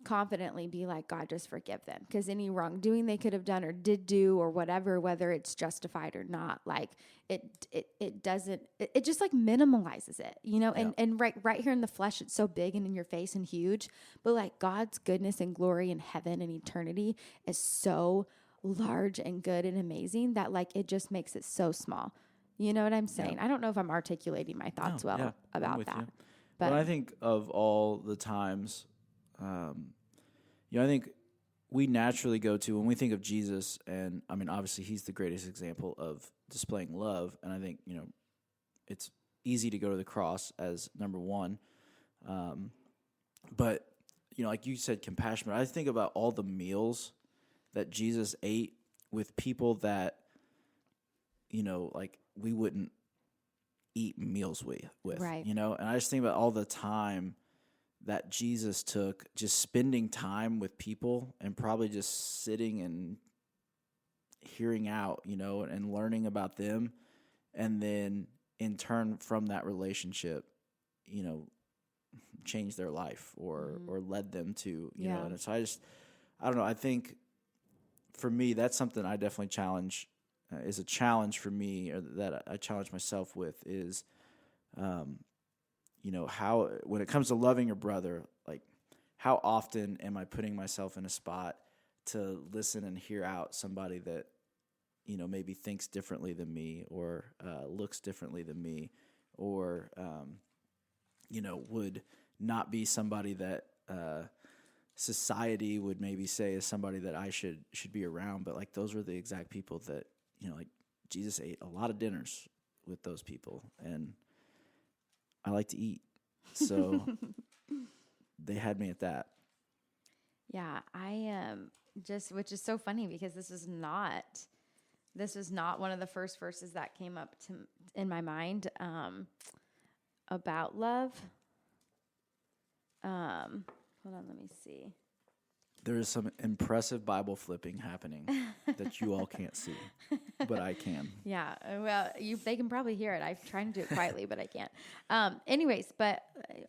confidently be like, God, just forgive them. Because any wrongdoing they could have done or did do or whatever, whether it's justified or not, like it doesn't, it just like minimalizes it, and right here in the flesh, it's so big and in your face and huge, but like God's goodness and glory in heaven and eternity is so large and good and amazing that like, it just makes it so small. You know what I'm saying? Yeah. I don't know if I'm articulating my thoughts about that. But I think of all the times, I think we naturally go to when we think of Jesus, and I mean, obviously he's the greatest example of displaying love. And I think, it's easy to go to the cross as number one. But, like you said, compassion, but I think about all the meals that Jesus ate with people that, like we wouldn't eat meals with, Right. you know? And I just think about all the time that Jesus took just spending time with people and probably just sitting and hearing out, you know, and learning about them. And then in turn from that relationship, you know, change their life or led them to, you know, and so I don't know. I think for me, that's something I definitely challenge, is a challenge for me, or that I challenge myself with is, you know, how, when it comes to loving your brother, like how often am I putting myself in a spot to listen and hear out somebody that, you know, maybe thinks differently than me, or looks differently than me, or, you know, would not be somebody that society would maybe say is somebody that I should be around. But like those were the exact people that, you know, like Jesus ate a lot of dinners with those people, and I like to eat. So they had me at that. Yeah, I just, which is so funny because this was not one of the first verses that came up in my mind about love. Hold on, let me see. There is some impressive Bible flipping happening that you all can't see, but I can. Yeah, well, they can probably hear it. I'm trying to do it quietly, but I can't. Anyways, but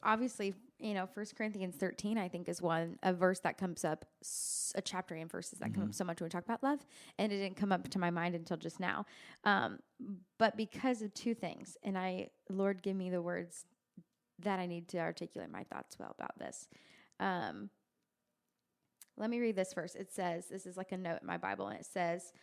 obviously, you know, 1 Corinthians 13, I think, is a verse that comes up, a chapter and verses that come up so much when we talk about love, and it didn't come up to my mind until just now. But because of two things, and Lord, give me the words that I need to articulate my thoughts well about this. Let me read this verse. It says, this is like a note in my Bible, and it says,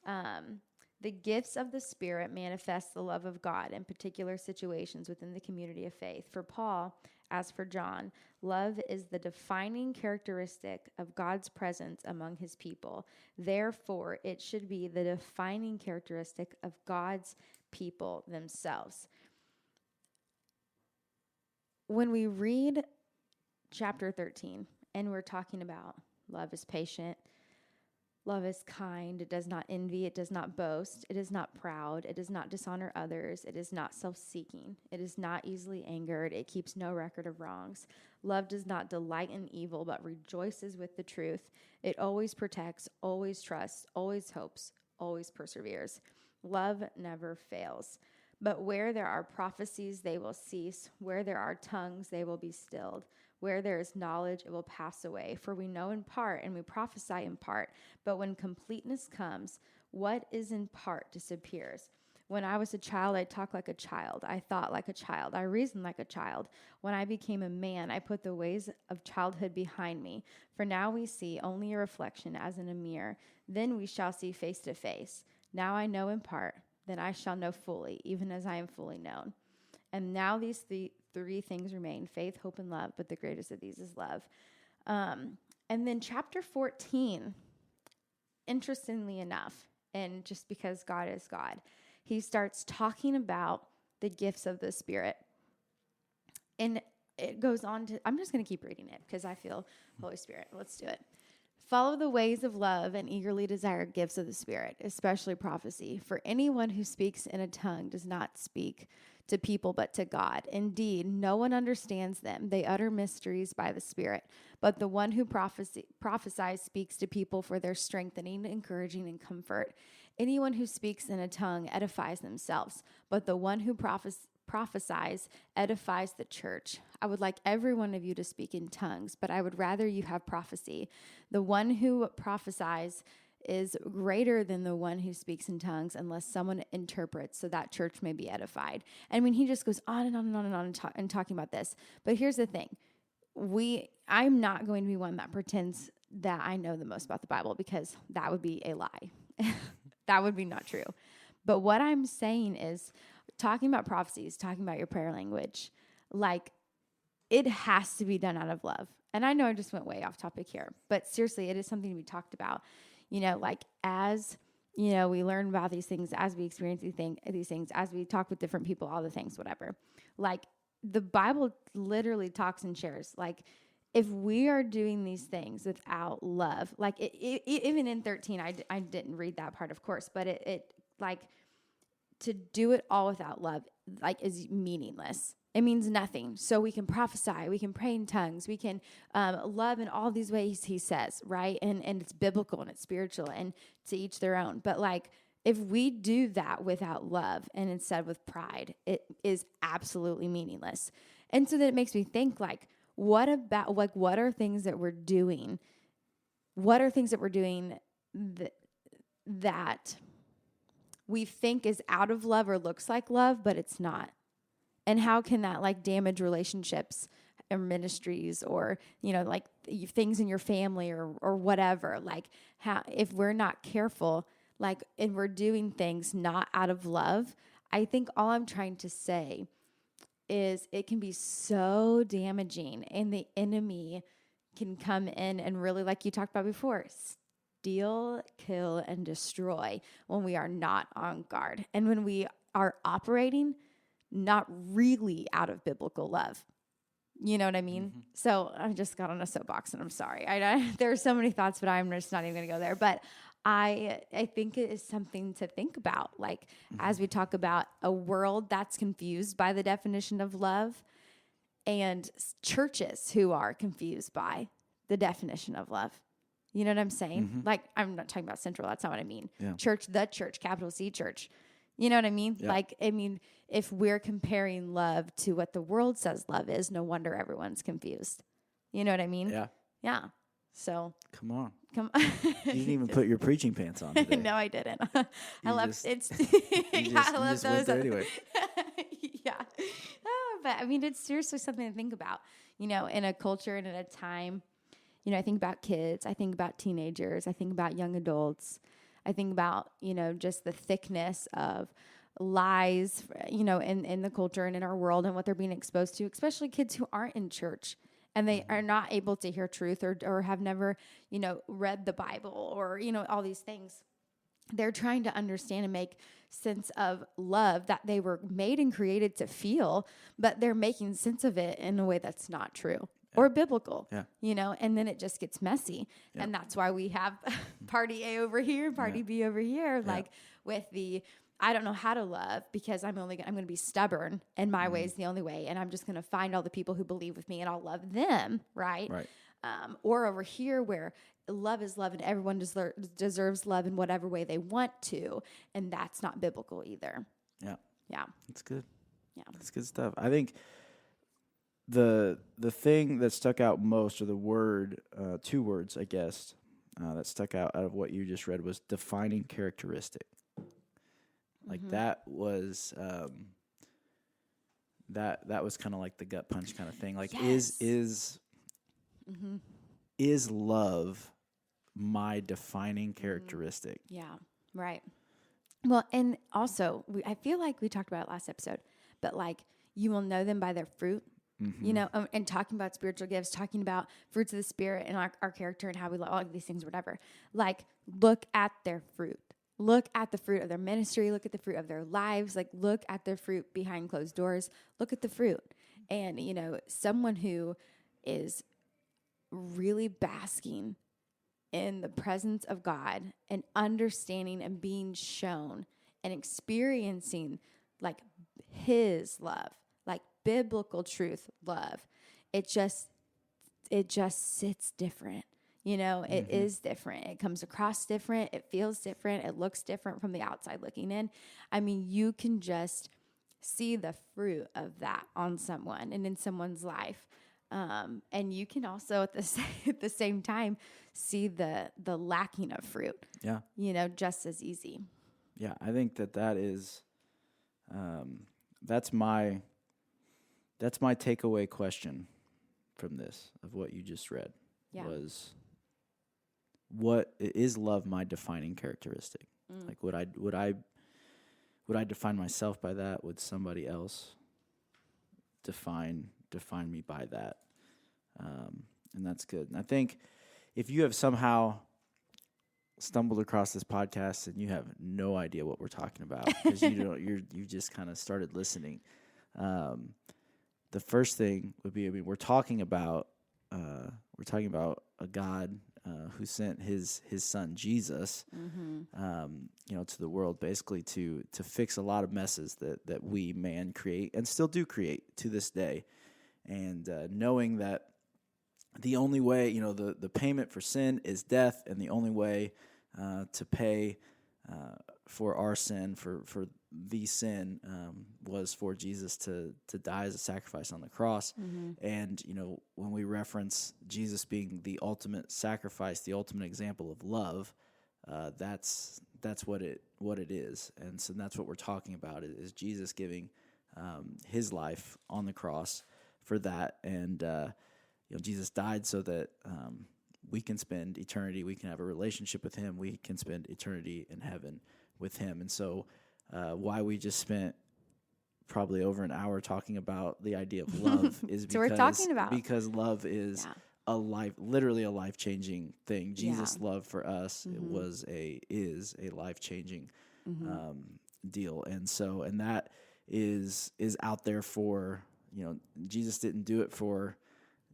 the gifts of the Spirit manifest the love of God in particular situations within the community of faith. For Paul, as for John, love is the defining characteristic of God's presence among his people. Therefore, it should be the defining characteristic of God's people themselves. When we read chapter 13 and we're talking about love is patient, love is kind, it does not envy, it does not boast, it is not proud, it does not dishonor others, it is not self-seeking, it is not easily angered, it keeps no record of wrongs. Love does not delight in evil, but rejoices with the truth. It always protects, always trusts, always hopes, always perseveres. Love never fails. But where there are prophecies, they will cease. Where there are tongues, they will be stilled. Where there is knowledge, it will pass away. For we know in part and we prophesy in part. But when completeness comes, what is in part disappears. When I was a child, I talked like a child. I thought like a child. I reasoned like a child. When I became a man, I put the ways of childhood behind me. For now we see only a reflection as in a mirror. Then we shall see face to face. Now I know in part, then I shall know fully, even as I am fully known. And now these three things remain: faith, hope, and love, but the greatest of these is love. And then chapter 14, interestingly enough, and just because God is God, he starts talking about the gifts of the Spirit. And it goes on to, I'm just going to keep reading it because I feel Holy Spirit. Let's do it. Follow the ways of love and eagerly desire gifts of the Spirit, especially prophecy. For anyone who speaks in a tongue does not speak to people but to God. Indeed, no one understands them. They utter mysteries by the Spirit. But the one who prophesies speaks to people for their strengthening, encouraging, and comfort. Anyone who speaks in a tongue edifies themselves, but the one who prophesies edifies the church. I would like every one of you to speak in tongues, but I would rather you have prophecy. The one who prophesies is greater than the one who speaks in tongues unless someone interprets, so that church may be edified. I mean, he just goes on and on and on and on and talking about this. But here's the thing. I'm not going to be one that pretends that I know the most about the Bible, because that would be a lie. That would be not true. But what I'm saying is, talking about prophecies, talking about your prayer language, like, it has to be done out of love. And I know I just went way off topic here, but seriously, it is something to be talked about. You know, like, as, you know, we learn about these things, as we experience these things, as we talk with different people, all the things, whatever. Like, the Bible literally talks and shares, like, if we are doing these things without love, like, even in 13, I didn't read that part, of course, but it like, to do it all without love, like, is meaningless. It means nothing. So we can prophesy, we can pray in tongues, we can love in all these ways, he says, right? And it's biblical and it's spiritual, and to each their own. But like, if we do that without love and instead with pride, it is absolutely meaningless. And so then it makes me think, like, what are things that we're doing? What are things that we're doing that we think is out of love or looks like love, but it's not? And how can that like damage relationships or ministries, or, you know, like things in your family or whatever? Like, how, if we're not careful, like, and we're doing things not out of love, I think all I'm trying to say is it can be so damaging, and the enemy can come in and really, like you talked about before, steal, kill, and destroy when we are not on guard, and when we are operating not really out of biblical love. You know what I mean? Mm-hmm. So I just got on a soapbox, and I'm sorry. There are so many thoughts, but I'm just not even going to go there. But I think it is something to think about. Like, as we talk about a world that's confused by the definition of love, and churches who are confused by the definition of love. You know what I'm saying? Mm-hmm. Like, I'm not talking about Central. That's not what I mean. Yeah. Church, the church, capital C church. You know what I mean? Yeah. Like, I mean, if we're comparing love to what the world says love is, no wonder everyone's confused. You know what I mean? Yeah. Yeah. So. Come on. You didn't even put your preaching pants on today. No, I didn't. I love it's. I love those. Anyway. Yeah. But I mean, it's seriously something to think about, you know, in a culture and in a time. You know, I think about kids. I think about teenagers. I think about young adults. I think about, you know, just the thickness of lies, you know, in the culture and in our world, and what they're being exposed to, especially kids who aren't in church and they are not able to hear truth, or have never, you know, read the Bible, or, you know, all these things. They're trying to understand and make sense of love that they were made and created to feel, but they're making sense of it in a way that's not true. Yeah. Or biblical, yeah. You know, and then it just gets messy. Yeah. And that's why we have party A over here, party B over here, like with the, I don't know how to love because I'm going to be stubborn, and my way is the only way. And I'm just going to find all the people who believe with me, and I'll love them. Right. Or over here where love is love, and everyone deserves love in whatever way they want to. And that's not biblical either. Yeah. Yeah. That's good. Yeah. That's good stuff. I think the thing that stuck out most, or the word, 2 words, I guess, that stuck out of what you just read was defining characteristic. Like that was that was kind of like the gut punch kind of thing. Like, yes. Is love my defining characteristic? Yeah, right. Well, and also I feel like we talked about it last episode, but like, you will know them by their fruit. You know, and talking about spiritual gifts, talking about fruits of the Spirit and our character and how we love all of these things, whatever. Like, look at their fruit. Look at the fruit of their ministry. Look at the fruit of their lives. Like, look at their fruit behind closed doors. Look at the fruit. And, you know, someone who is really basking in the presence of God and understanding and being shown and experiencing, like, His love, like biblical truth, love. It just sits different. You know, it is different. It comes across different. It feels different. It looks different from the outside looking in. I mean, you can just see the fruit of that on someone and in someone's life. And you can also at the same time see the lacking of fruit. Yeah. You know, just as easy. Yeah, I think that is that's my takeaway question from this, of what you just read. Yeah. Was, what is love my defining characteristic? Like, would I define myself by that? Would somebody else define me by that? And that's good. And I think if you have somehow stumbled across this podcast and you have no idea what we're talking about because you just kind of started listening, the first thing would be, I mean, we're talking about a God who sent his son Jesus, to the world, basically to fix a lot of messes that we man create and still do create to this day, and knowing that the only way, the payment for sin is death, and the only way to pay for our sin, for the sin, was for Jesus to die as a sacrifice on the cross. And when we reference Jesus being the ultimate sacrifice, the ultimate example of love, that's what it is. And so that's what we're talking about, is Jesus giving his life on the cross for that. And Jesus died so that we can spend eternity, we can have a relationship with him, we can spend eternity in heaven with him. And so why we just spent probably over an hour talking about the idea of love is because love is literally a life-changing thing. Jesus' love for us is a life-changing deal. And that is out there for, Jesus didn't do it for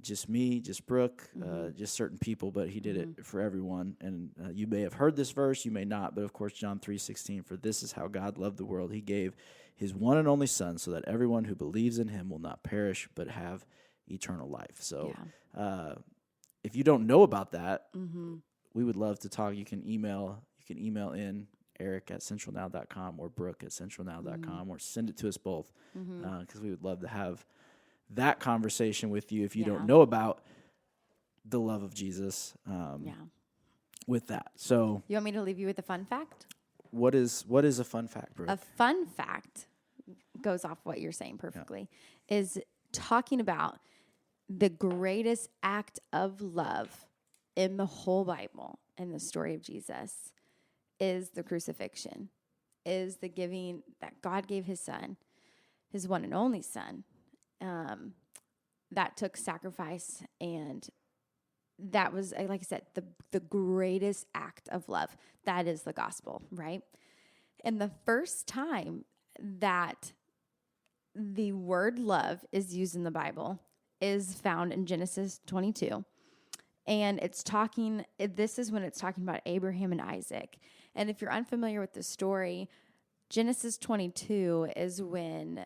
just me, just Brooke, just certain people, but he did it for everyone. And you may have heard this verse, you may not, but of course, John 3:16, for this is how God loved the world. He gave his one and only son so that everyone who believes in him will not perish, but have eternal life. So if you don't know about that, we would love to talk. You can email in Eric@centralnow.com or Brooke@centralnow.com, or send it to us both, because we would love to have that conversation with you if you don't know about the love of Jesus. With that, so you want me to leave you with a fun fact? What is a fun fact, Brooke? A fun fact goes off what you're saying perfectly. Is talking about the greatest act of love in the whole Bible and the story of Jesus is the crucifixion, is the giving that God gave his son, his one and only son. That took sacrifice, and that was, like I said, the greatest act of love. That is the gospel, right? And the first time that the word love is used in the Bible is found in Genesis 22. And this is when it's talking about Abraham and Isaac. And if you're unfamiliar with the story, Genesis 22 is when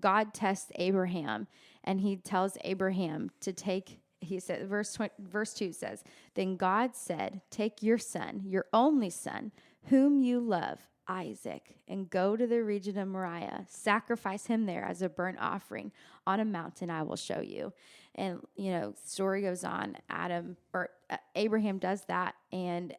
God tests Abraham, and he tells Abraham to take, he said, verse 2 says, then God said, take your son, your only son, whom you love, Isaac, and go to the region of Moriah, sacrifice him there as a burnt offering on a mountain I will show you. And, story goes on, Abraham does that, and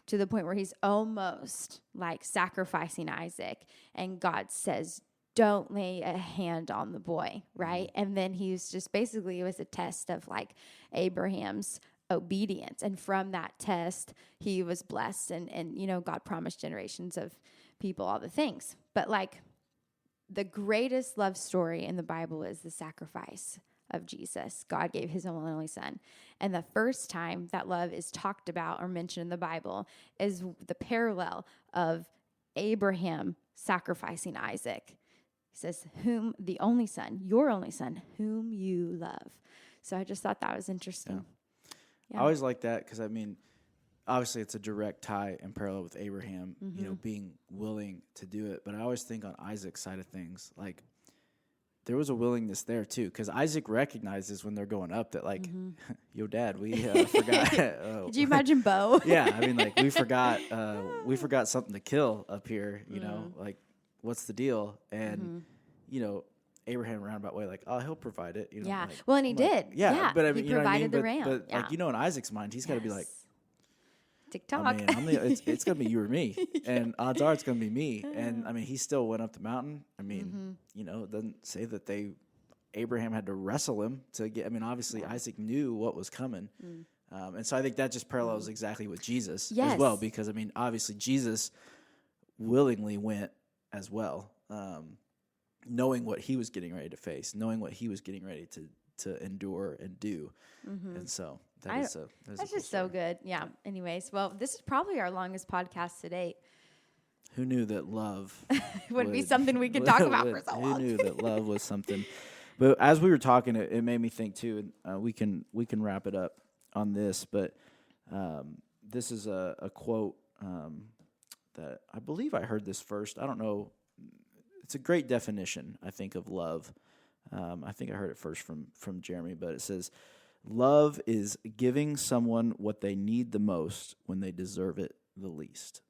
to the point where he's almost like sacrificing Isaac, and God says, don't lay a hand on the boy, right? And then he's just basically, it was a test of like Abraham's obedience. And from that test, he was blessed, and God promised generations of people all the things. But like the greatest love story in the Bible is the sacrifice of Jesus. God gave his only son. And the first time that love is talked about or mentioned in the Bible is the parallel of Abraham sacrificing Isaac. He says, whom the only son, your only son, whom you love. So I just thought that was interesting. I always like that because, obviously it's a direct tie and parallel with Abraham, being willing to do it. But I always think on Isaac's side of things, like there was a willingness there too, because Isaac recognizes when they're going up that like, yo, Dad, we forgot. Could you imagine Bo? Yeah, we forgot something to kill up here. Like, what's the deal? And Abraham roundabout way, like, oh, he'll provide it. Yeah. Like, well, and he did. Yeah. But he provided the ram. But like, in Isaac's mind, he's got to be like, TikTok. It's going to be you or me. And odds are it's going to be me. And he still went up the mountain. It doesn't say that Abraham had to wrestle him to get, obviously Isaac knew what was coming. And so I think that just parallels exactly with Jesus as well, because obviously Jesus willingly went as well, knowing what he was getting ready to face, knowing what he was getting ready to endure and do. And so that's just so good. Yeah. Anyways, well, this is probably our longest podcast to date. Who knew that love would be something we could talk about for so long? Who knew that love was something? But as we were talking, it made me think too, and we can wrap it up on this, but this is a quote that I believe I heard this first. I don't know. It's a great definition, I think, of love. I think I heard it first from Jeremy, but it says, love is giving someone what they need the most when they deserve it the least.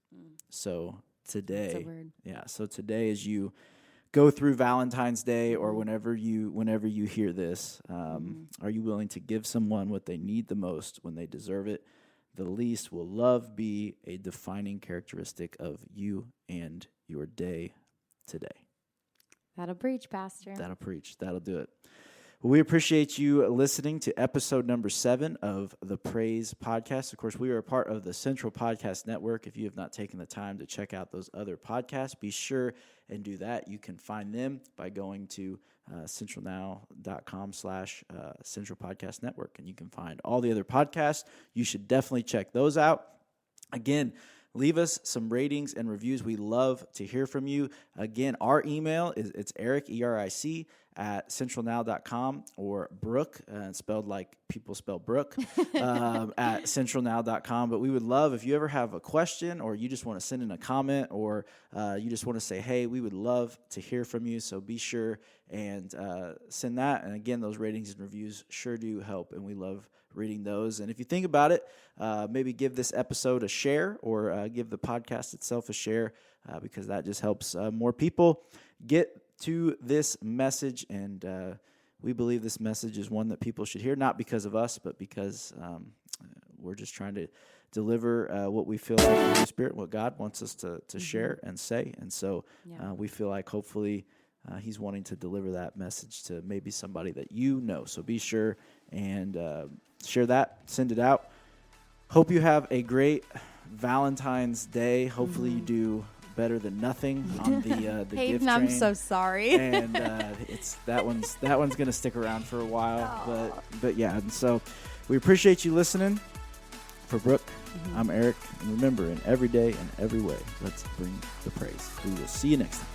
So today, That's a word. So today as you go through Valentine's Day or whenever you hear this, are you willing to give someone what they need the most when they deserve it the least? Will love be a defining characteristic of you and your day today? That'll preach, Pastor. That'll preach. That'll do it. Well, we appreciate you listening to episode number 7 of the Praise Podcast. Of course, we are a part of the Central Podcast Network. If you have not taken the time to check out those other podcasts, be sure and do that. You can find them by going to centralnow.com/Central Podcast Network, and you can find all the other podcasts. You should definitely check those out. Again, leave us some ratings and reviews. We love to hear from you. Again, our email it's Eric, ERIC, at centralnow.com, or Brooke, spelled like people spell Brooke, at centralnow.com. But we would love, if you ever have a question or you just want to send in a comment or you just want to say, hey, we would love to hear from you. So be sure and send that. And again, those ratings and reviews sure do help, and we love reading those. And if you think about it, maybe give this episode a share, or give the podcast itself a share, because that just helps more people get to this message. And we believe this message is one that people should hear, not because of us, but because we're just trying to deliver what we feel like the Holy Spirit, what God wants us to share and say. And so we feel like hopefully He's wanting to deliver that message to maybe somebody that you know. So be sure and share that, send it out. Hope you have a great Valentine's Day. Hopefully you do better than nothing on the gift train. I'm so sorry. And it's that one's going to stick around for a while. But yeah, and so we appreciate you listening. For Brooke, I'm Eric, and remember, in every day and every way, let's bring the praise. We will see you next time.